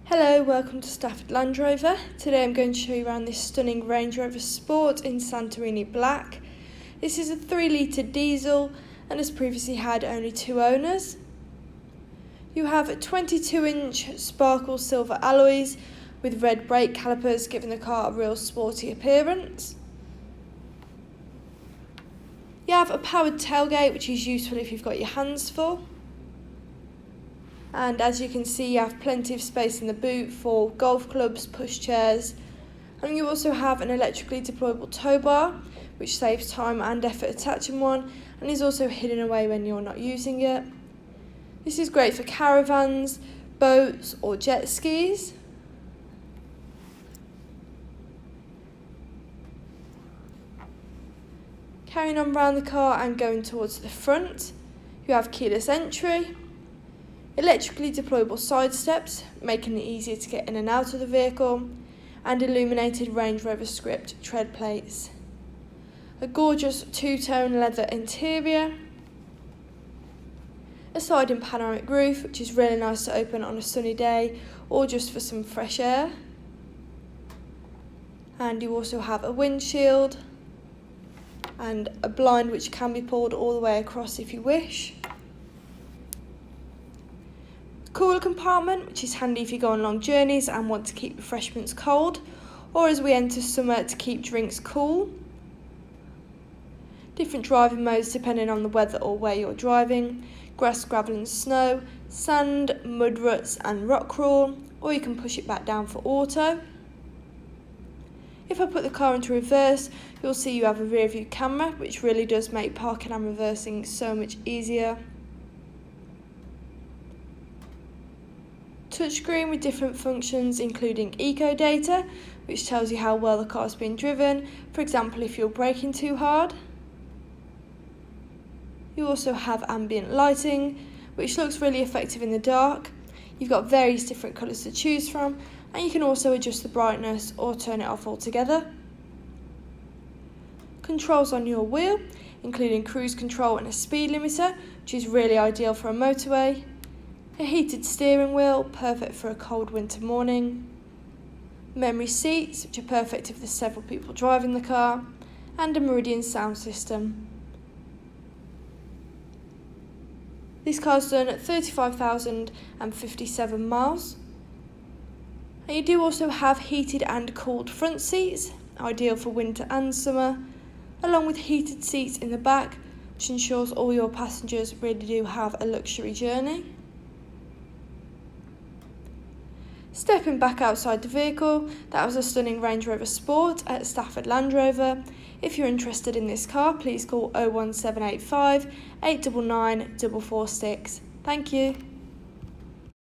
Hello, welcome to Stafford Land Rover. Today I'm going to show you around this stunning Range Rover Sport in Santorini Black. This is a 3-litre diesel and has previously had only 2 owners. You have 22-inch sparkle silver alloys with red brake calipers, giving the car a real sporty appearance. You have a powered tailgate, which is useful if you've got your hands full. And as you can see, you have plenty of space in the boot for golf clubs, pushchairs, and you also have an electrically deployable tow bar, which saves time and effort attaching one and is also hidden away when you're not using it. This is great for caravans, boats or jet skis. Carrying on around the car and going towards the front, you have keyless entry, electrically deployable side steps, making it easier to get in and out of the vehicle, and illuminated Range Rover script tread plates. A gorgeous 2-tone leather interior, a sliding panoramic roof, which is really nice to open on a sunny day or just for some fresh air. And you also have a windshield and a blind which can be pulled all the way across if you wish. Cooler compartment, which is handy if you go on long journeys and want to keep refreshments cold, or as we enter summer to keep drinks cool. Different driving modes depending on the weather or where you're driving: grass, gravel and snow, sand, mud ruts and rock crawl, or you can push it back down for auto. If I put the car into reverse, you'll see you have a rear view camera, which really does make parking and reversing so much easier. Touchscreen with different functions including eco data, which tells you how well the car's been driven, for example if you're braking too hard. You also have ambient lighting, which looks really effective in the dark. You've got various different colours to choose from, and you can also adjust the brightness or turn it off altogether. Controls on your wheel, including cruise control and a speed limiter, which is really ideal for a motorway. A heated steering wheel, perfect for a cold winter morning. Memory seats, which are perfect if there's several people driving the car. And a Meridian sound system. This car's done at 35,057 miles. And you do also have heated and cooled front seats, ideal for winter and summer, along with heated seats in the back, which ensures all your passengers really do have a luxury journey. Stepping back outside the vehicle, that was a stunning Range Rover Sport at Stafford Land Rover. If you're interested in this car, please call 01785 899 446. Thank you.